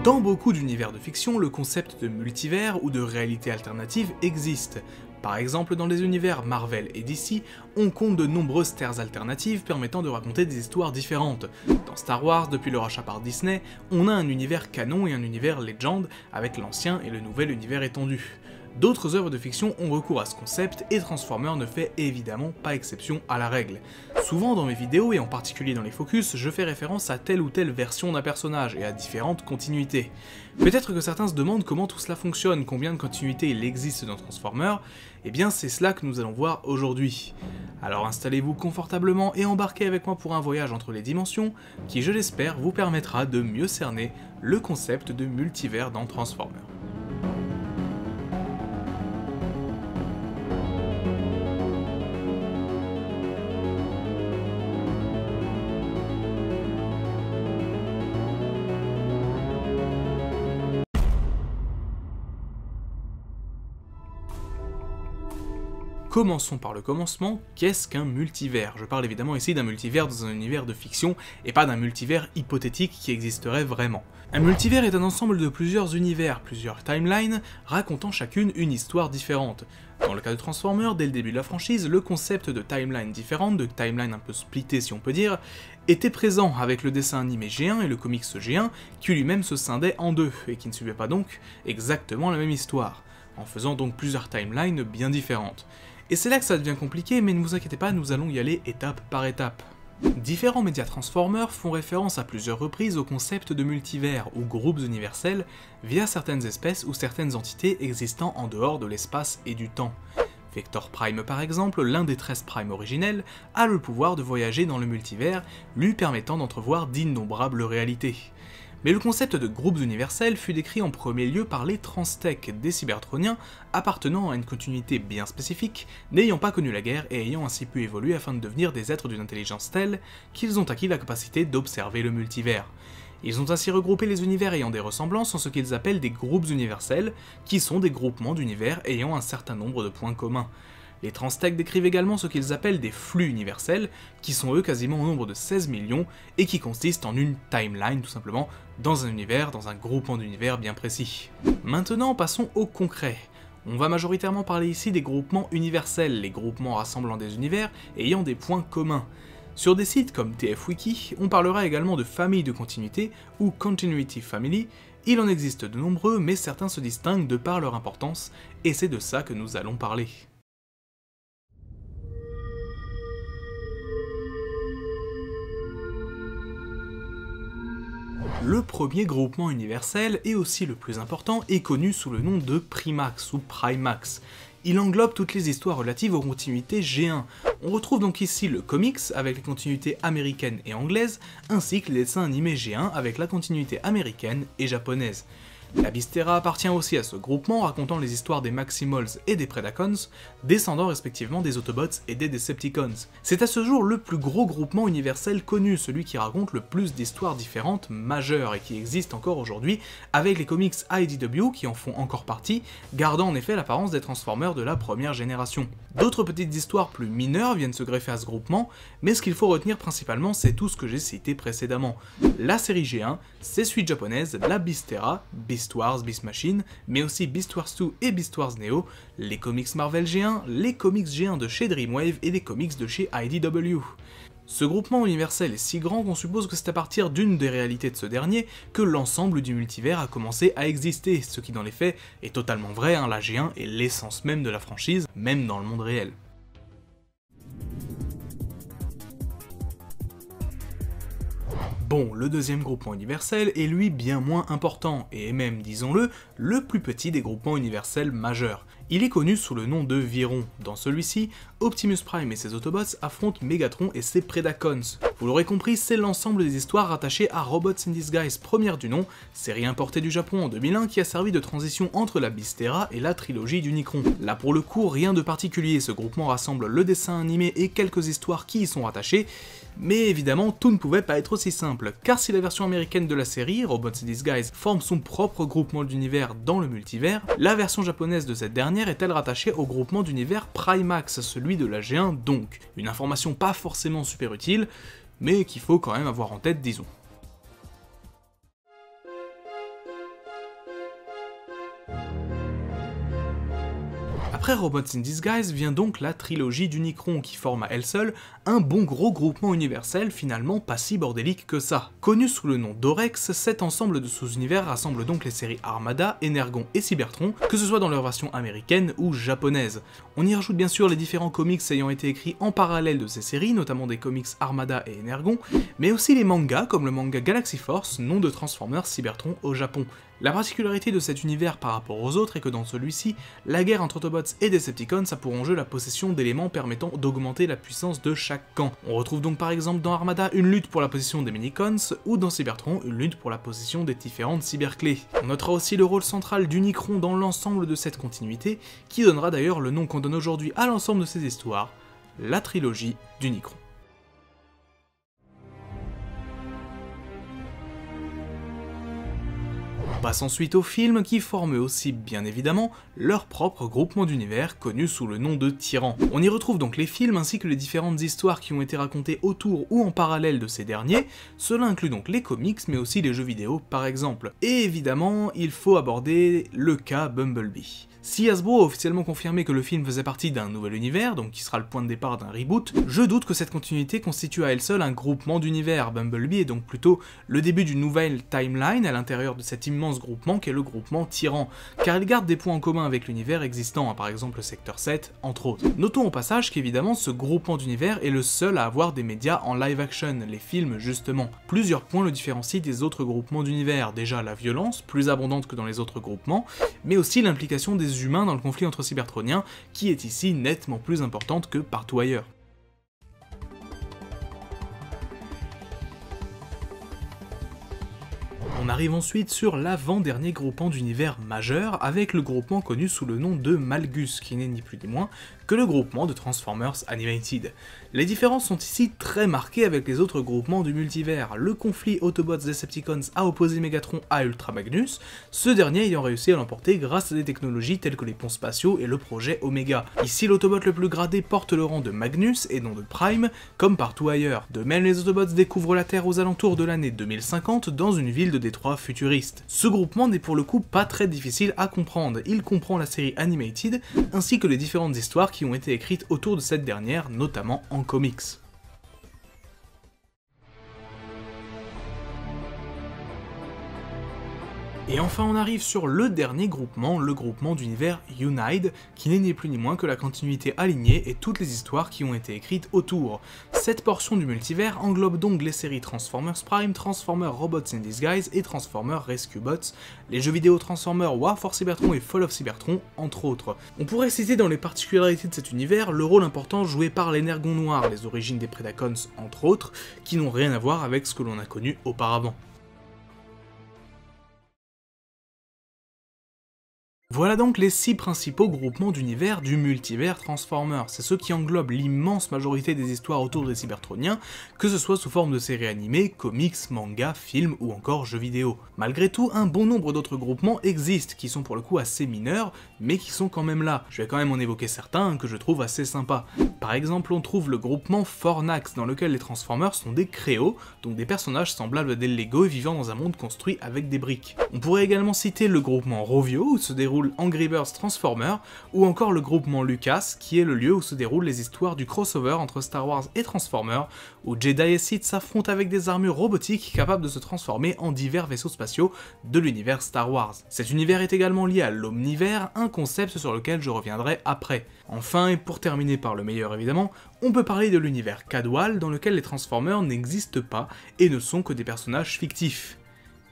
Dans beaucoup d'univers de fiction, le concept de multivers ou de réalité alternative existe. Par exemple, dans les univers Marvel et DC, on compte de nombreuses terres alternatives permettant de raconter des histoires différentes. Dans Star Wars, depuis le rachat par Disney, on a un univers canon et un univers Legend, avec l'ancien et le nouvel univers étendu. D'autres œuvres de fiction ont recours à ce concept et Transformers ne fait évidemment pas exception à la règle. Souvent dans mes vidéos, et en particulier dans les focus, je fais référence à telle ou telle version d'un personnage et à différentes continuités. Peut-être que certains se demandent comment tout cela fonctionne, combien de continuités il existe dans Transformers, et bien c'est cela que nous allons voir aujourd'hui. Alors installez-vous confortablement et embarquez avec moi pour un voyage entre les dimensions, qui je l'espère vous permettra de mieux cerner le concept de multivers dans Transformers. Commençons par le commencement, qu'est-ce qu'un multivers? Je parle évidemment ici d'un multivers dans un univers de fiction, et pas d'un multivers hypothétique qui existerait vraiment. Un multivers est un ensemble de plusieurs univers, plusieurs timelines, racontant chacune une histoire différente. Dans le cas de Transformers, dès le début de la franchise, le concept de timeline différente, de timeline un peu splittée si on peut dire, était présent avec le dessin animé G1 et le comics G1, qui lui-même se scindait en deux, et qui ne suivaient pas donc exactement la même histoire, en faisant donc plusieurs timelines bien différentes. Et c'est là que ça devient compliqué, mais ne vous inquiétez pas, nous allons y aller étape par étape. Différents médias Transformers font référence à plusieurs reprises au concept de multivers ou groupes universels via certaines espèces ou certaines entités existant en dehors de l'espace et du temps. Vector Prime par exemple, l'un des 13 Prime originels, a le pouvoir de voyager dans le multivers, lui permettant d'entrevoir d'innombrables réalités. Mais le concept de groupes universels fut décrit en premier lieu par les Transtech, des Cybertroniens appartenant à une continuité bien spécifique, n'ayant pas connu la guerre et ayant ainsi pu évoluer afin de devenir des êtres d'une intelligence telle qu'ils ont acquis la capacité d'observer le multivers. Ils ont ainsi regroupé les univers ayant des ressemblances en ce qu'ils appellent des groupes universels, qui sont des groupements d'univers ayant un certain nombre de points communs. Les Transtech décrivent également ce qu'ils appellent des flux universels, qui sont eux quasiment au nombre de 16 millions, et qui consistent en une timeline tout simplement, dans un univers, dans un groupement d'univers bien précis. Maintenant passons au concret. On va majoritairement parler ici des groupements universels, les groupements rassemblant des univers et ayant des points communs. Sur des sites comme TFWiki, on parlera également de familles de continuité, ou Continuity Family. Il en existe de nombreux, mais certains se distinguent de par leur importance, et c'est de ça que nous allons parler. Le premier groupement universel, et aussi le plus important, est connu sous le nom de Primax ou Primax. Il englobe toutes les histoires relatives aux continuités G1. On retrouve donc ici le comics avec les continuités américaines et anglaises, ainsi que les dessins animés G1 avec la continuité américaine et japonaise. La Bystera appartient aussi à ce groupement racontant les histoires des Maximals et des Predacons, descendants respectivement des Autobots et des Decepticons. C'est à ce jour le plus gros groupement universel connu, celui qui raconte le plus d'histoires différentes majeures et qui existe encore aujourd'hui, avec les comics IDW qui en font encore partie, gardant en effet l'apparence des Transformers de la première génération. D'autres petites histoires plus mineures viennent se greffer à ce groupement, mais ce qu'il faut retenir principalement c'est tout ce que j'ai cité précédemment. La série G1, ses suites japonaises, la Bystera, Beast Wars, Beast Machine, mais aussi Beast Wars 2 et Beast Wars Neo, les comics Marvel G1, les comics G1 de chez Dreamwave et les comics de chez IDW. Ce groupement universel est si grand qu'on suppose que c'est à partir d'une des réalités de ce dernier que l'ensemble du multivers a commencé à exister, ce qui dans les faits est totalement vrai, la G1 est l'essence même de la franchise, même dans le monde réel. Bon, le deuxième groupement universel est lui bien moins important, et est même, disons-le, le plus petit des groupements universels majeurs. Il est connu sous le nom de Viron. Dans celui-ci, Optimus Prime et ses Autobots affrontent Megatron et ses Predacons. Vous l'aurez compris, c'est l'ensemble des histoires rattachées à Robots in Disguise première du nom, série importée du Japon en 2001 qui a servi de transition entre la Bystera et la trilogie d'Unicron. Là pour le coup, rien de particulier, ce groupement rassemble le dessin animé et quelques histoires qui y sont rattachées, mais évidemment tout ne pouvait pas être aussi simple, car si la version américaine de la série, Robots in Disguise, forme son propre groupement d'univers dans le multivers, la version japonaise de cette dernière est-elle rattachée au groupement d'univers Primax, celui de la G1 donc. Une information pas forcément super utile, ， mais qu'il faut quand même avoir en tête, disons. Après Robots in Disguise vient donc la trilogie d'Unicron qui forme à elle seule un bon gros groupement universel finalement pas si bordélique que ça. Connu sous le nom d'Orex, cet ensemble de sous-univers rassemble donc les séries Armada, Energon et Cybertron, que ce soit dans leur version américaine ou japonaise. On y rajoute bien sûr les différents comics ayant été écrits en parallèle de ces séries, notamment des comics Armada et Energon, mais aussi les mangas comme le manga Galaxy Force, nom de Transformers Cybertron au Japon. La particularité de cet univers par rapport aux autres est que dans celui-ci, la guerre entre Autobots et Decepticons a pour enjeu la possession d'éléments permettant d'augmenter la puissance de chaque camp. On retrouve donc par exemple dans Armada une lutte pour la possession des Minicons, ou dans Cybertron une lutte pour la possession des différentes cyberclés. On notera aussi le rôle central d'Unicron dans l'ensemble de cette continuité, qui donnera d'ailleurs le nom qu'on donne aujourd'hui à l'ensemble de ces histoires, la trilogie d'Unicron. On passe ensuite aux films qui forment aussi bien évidemment leur propre groupement d'univers connu sous le nom de Tyrans. On y retrouve donc les films ainsi que les différentes histoires qui ont été racontées autour ou en parallèle de ces derniers, cela inclut donc les comics mais aussi les jeux vidéo par exemple. Et évidemment, il faut aborder le cas Bumblebee. Si Hasbro a officiellement confirmé que le film faisait partie d'un nouvel univers, donc qui sera le point de départ d'un reboot, je doute que cette continuité constitue à elle seule un groupement d'univers. Bumblebee est donc plutôt le début d'une nouvelle timeline à l'intérieur de cet immense groupement qu'est le groupement Tyran, car il garde des points en commun avec l'univers existant, par exemple le Secteur 7, entre autres. Notons au passage qu'évidemment ce groupement d'univers est le seul à avoir des médias en live action, les films justement. Plusieurs points le différencient des autres groupements d'univers, déjà la violence, plus abondante que dans les autres groupements, mais aussi l'implication des humains dans le conflit entre cybertroniens, qui est ici nettement plus importante que partout ailleurs. On arrive ensuite sur l'avant-dernier groupement d'univers majeur avec le groupement connu sous le nom de Malgus, qui n'est ni plus ni moins que le groupement de Transformers Animated. Les différences sont ici très marquées avec les autres groupements du multivers. Le conflit Autobots-Decepticons a opposé Megatron à Ultra Magnus, ce dernier ayant réussi à l'emporter grâce à des technologies telles que les ponts spatiaux et le projet Omega. Ici, l'Autobot le plus gradé porte le rang de Magnus et non de Prime, comme partout ailleurs. De même, les Autobots découvrent la Terre aux alentours de l'année 2050 dans une ville de Détroit futuriste. Ce groupement n'est pour le coup pas très difficile à comprendre, il comprend la série Animated, ainsi que les différentes histoires qui ont été écrites autour de cette dernière, notamment en comics. Et enfin on arrive sur le dernier groupement, le groupement d'univers Unite, qui n'est ni plus ni moins que la continuité alignée et toutes les histoires qui ont été écrites autour. Cette portion du multivers englobe donc les séries Transformers Prime, Transformers Robots in Disguise et Transformers Rescue Bots, les jeux vidéo Transformers War for Cybertron et Fall of Cybertron, entre autres. On pourrait citer dans les particularités de cet univers le rôle important joué par l'Energon Noir, les origines des Predacons, entre autres, qui n'ont rien à voir avec ce que l'on a connu auparavant. Voilà donc les 6 principaux groupements d'univers du multivers Transformers, c'est ceux qui englobent l'immense majorité des histoires autour des cybertroniens, que ce soit sous forme de séries animées, comics, mangas, films ou encore jeux vidéo. Malgré tout, un bon nombre d'autres groupements existent, qui sont pour le coup assez mineurs, mais qui sont quand même là. Je vais quand même en évoquer certains que je trouve assez sympas. Par exemple, on trouve le groupement Fornax, dans lequel les Transformers sont des créos, donc des personnages semblables à des Lego et vivant dans un monde construit avec des briques. On pourrait également citer le groupement Rovio, où se déroule Angry Birds Transformers, ou encore le groupement Lucas, qui est le lieu où se déroulent les histoires du crossover entre Star Wars et Transformers, où Jedi et Sith s'affrontent avec des armures robotiques capables de se transformer en divers vaisseaux spatiaux de l'univers Star Wars. Cet univers est également lié à l'Omnivers, un concept sur lequel je reviendrai après. Enfin, et pour terminer par le meilleur évidemment, on peut parler de l'univers Cadwal, dans lequel les Transformers n'existent pas et ne sont que des personnages fictifs.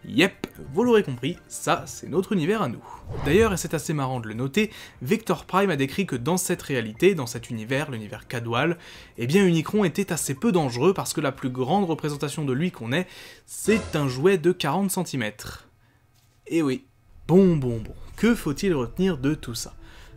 Yep, vous l'aurez compris, ça c'est notre univers à nous. D'ailleurs, et c'est assez marrant de le noter, Vector Prime a décrit que dans cette réalité, dans cet univers, l'univers Cadwal, eh bien Unicron était assez peu dangereux parce que la plus grande représentation de lui qu'on ait, c'est un jouet de 40 cm. Et oui, bon, que faut-il retenir de tout ça ?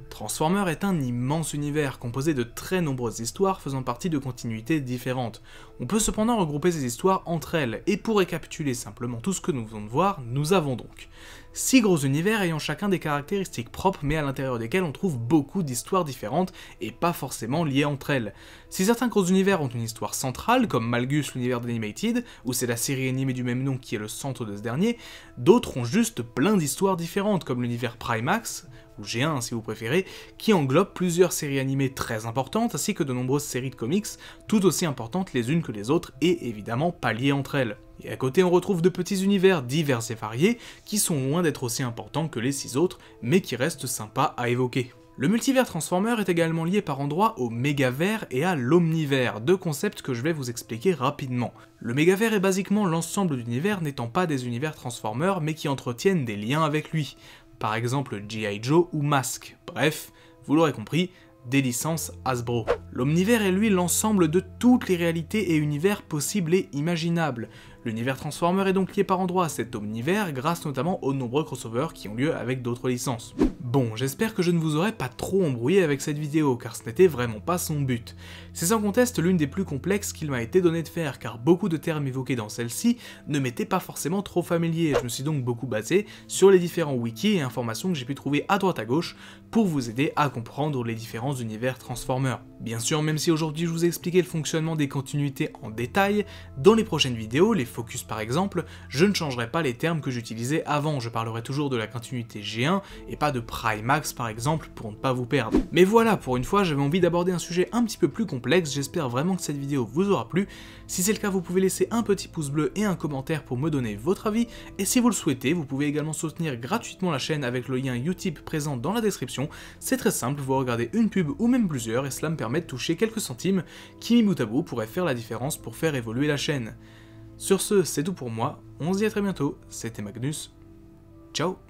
Transformers est un immense univers composé de très nombreuses histoires faisant partie de continuités différentes. On peut cependant regrouper ces histoires entre elles, et pour récapituler simplement tout ce que nous venons de voir, nous avons donc 6 gros univers ayant chacun des caractéristiques propres mais à l'intérieur desquels on trouve beaucoup d'histoires différentes et pas forcément liées entre elles. Si certains gros univers ont une histoire centrale, comme Malgus l'univers d'Animated, où c'est la série animée du même nom qui est le centre de ce dernier, d'autres ont juste plein d'histoires différentes, comme l'univers Primax, ou G1 si vous préférez, qui englobe plusieurs séries animées très importantes ainsi que de nombreuses séries de comics, tout aussi importantes les unes que les autres et évidemment pas liées entre elles. Et à côté on retrouve de petits univers divers et variés qui sont loin d'être aussi importants que les 6 autres, mais qui restent sympas à évoquer. Le multivers Transformer est également lié par endroits au Mégavers et à l'Omnivers, deux concepts que je vais vous expliquer rapidement. Le Mégavers est basiquement l'ensemble d'univers n'étant pas des univers Transformers mais qui entretiennent des liens avec lui, par exemple G.I. Joe ou Mask, bref, vous l'aurez compris, des licences Hasbro. L'Omnivers est lui l'ensemble de toutes les réalités et univers possibles et imaginables. L'univers Transformer est donc lié par endroits à cet omnivers grâce notamment aux nombreux crossovers qui ont lieu avec d'autres licences. Bon, j'espère que je ne vous aurai pas trop embrouillé avec cette vidéo car ce n'était vraiment pas son but. C'est sans conteste l'une des plus complexes qu'il m'a été donné de faire car beaucoup de termes évoqués dans celle-ci ne m'étaient pas forcément trop familiers. Je me suis donc beaucoup basé sur les différents wikis et informations que j'ai pu trouver à droite à gauche pour vous aider à comprendre les différents univers Transformers. Bien sûr, même si aujourd'hui je vous ai expliqué le fonctionnement des continuités en détail, dans les prochaines vidéos, les focus par exemple, je ne changerai pas les termes que j'utilisais avant, je parlerai toujours de la continuité G1 et pas de Primax par exemple pour ne pas vous perdre. Mais voilà, pour une fois j'avais envie d'aborder un sujet un petit peu plus complexe, j'espère vraiment que cette vidéo vous aura plu. Si c'est le cas, vous pouvez laisser un petit pouce bleu et un commentaire pour me donner votre avis, et si vous le souhaitez, vous pouvez également soutenir gratuitement la chaîne avec le lien Utip présent dans la description. C'est très simple, vous regardez une pub ou même plusieurs et cela me permet de toucher quelques centimes qui mis bout à bout pourraient faire la différence pour faire évoluer la chaîne. Sur ce, c'est tout pour moi, on se dit à très bientôt, c'était Magnus, ciao.